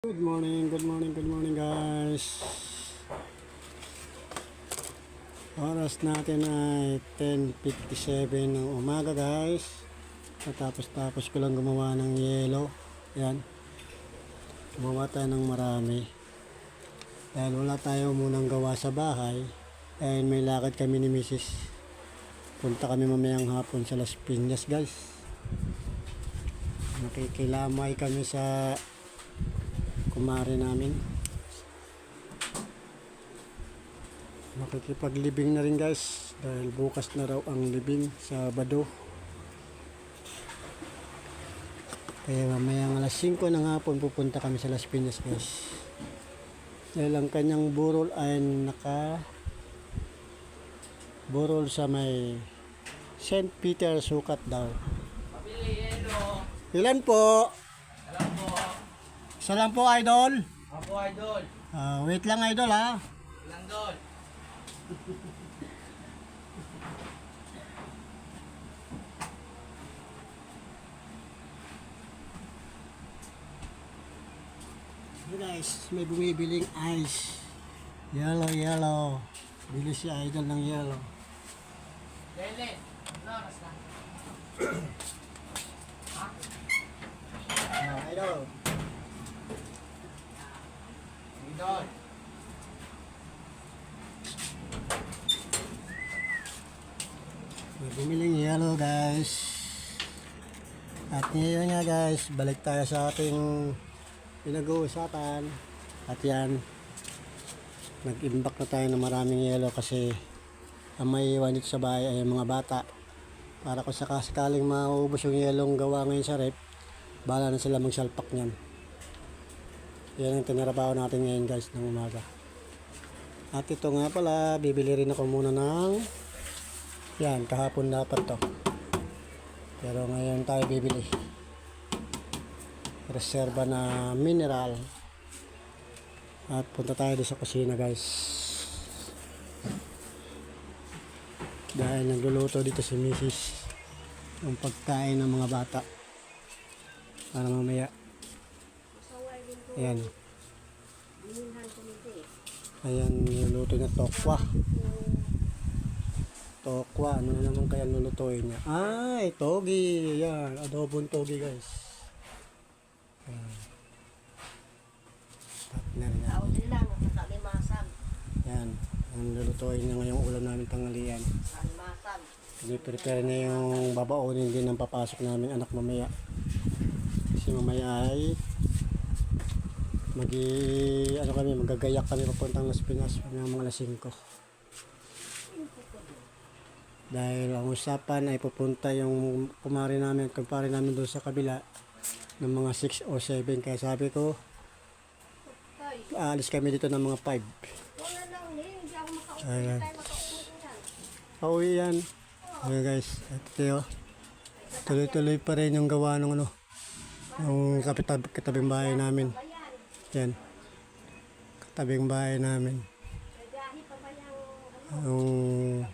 Good morning, good morning, good morning guys. Oras natin ay 10:57 ng umaga guys. Tapos ko lang gumawa ng yelo. Yan. Gumawa tayo ng marami. Dahil wala tayo munang gawa sa bahay. Dahil may lakad kami ni Mrs. Punta kami mamayang hapon sa Las Piñas guys. Nakikilamay kami sa kumare namin. Makikipaglibing na rin guys dahil bukas na raw ang libing sa Bado. Kaya mamayang alas 5 ng hapon pupunta kami sa Las Piñas guys. Dahil ang kanyang burol ay burol sa may St. Peter sukat daw. Ilan po? Isa lang po idol. Apo idol. Wait lang idol ha. Ilan doon? Hey guys, may bumibiling ice. Yellow. Bili si idol ng yellow. Lele. Ano oras na? Idol. Idol. May bumiling yellow guys. At ngayon nga guys, balik tayo sa ating pinag-uusapan. At yan, nag-imbak na tayo ng maraming yellow kasi ang may iwan dito sa bahay ay mga bata. Para kung sakasakaling maubos yung yelong gawa ngayon sa rep, bahala na sila magsalpak niyan. Yan ang tinarabaho natin ngayon guys ng umaga. At ito nga pala, bibili rin ako muna ng yan, kahapon dapat to. Pero ngayon tayo bibili. Reserva na mineral. At punta tayo doon sa kusina guys. Dahil nagluluto dito si Mrs. ng pagkain ng mga bata. Para mamaya. Ayan. Ayan, niluluto niya tokwa. Tokwa, ano na naman kaya lulutuin niya? Ay, togi. Ayan, adobong togi guys. Partner niya. Ayan, ang lulutuin niya ngayong ulam namin tanghalian. Piniprepare niya yung babaunin din ng papasok namin anak mamaya. Kasi mamaya ay magagayak kami papuntang Las Piñas ng mga alas 5. Dahil ang usapan ay pupunta yung kumpare namin doon sa kabila ng mga 6 o 7. Kaya sabi ko, aalis kami dito ng mga 5. Ayan. Pauwi yan. Ayan guys, ito tuloy-tuloy pa rin yung gawa ng yung katabing bahay namin. Yan. Katabing bahay namin. Yung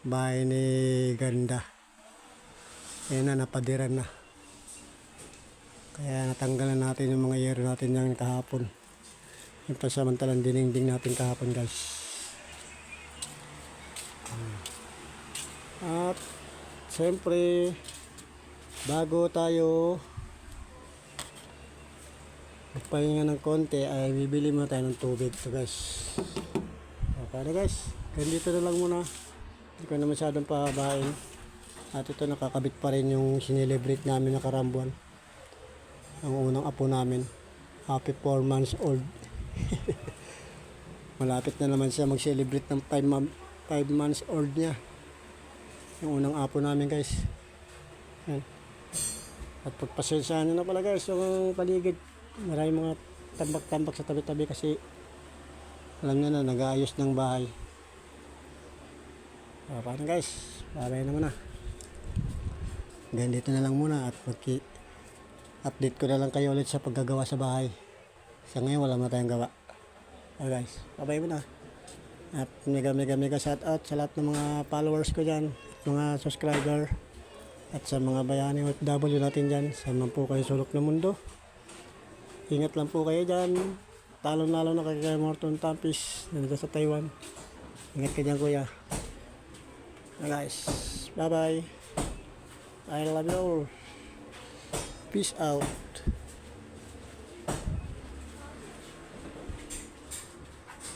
bahay ni Ganda. Ayan na, napadiran na. Kaya natanggalan natin yung mga yero natin yan kahapon. Yung pasamantalang dinengding natin kahapon guys. At siyempre bago tayo magpahinga ng konti ay bibili muna tayo ng tubig to guys. Okay guys, ganito na lang muna. Hindi ko na masyadong pahabain. At ito nakakabit pa rin yung sinelebrate namin na karambuan. Ang unang apo namin. Happy 4 months old. Malapit na naman siya mag-celebrate ng 5 months old niya. Yung unang apo namin guys. Yan. At pagpasensyahan nyo na pala guys yung paligid. Maraming mga tambak-tambak sa tabi-tabi kasi alam nyo na nag-aayos ng bahay. Paano guys? Babay na muna. Hanggang dito na lang muna at update ko na lang kayo ulit sa paggagawa sa bahay. Sa ngayon wala na tayong gawa. Guys, babay muna. At mega shout out sa lahat ng mga followers ko dyan, mga subscriber, at sa mga bayani OFW natin dyan, sa man po kayo sulok ng mundo. Ingat lang po kayo dyan. Talong-lalo na kay Kuya Morton Tampis nandito sa Taiwan. Ingat ka dyan, kuya. Guys, bye bye. I love you all. Peace out.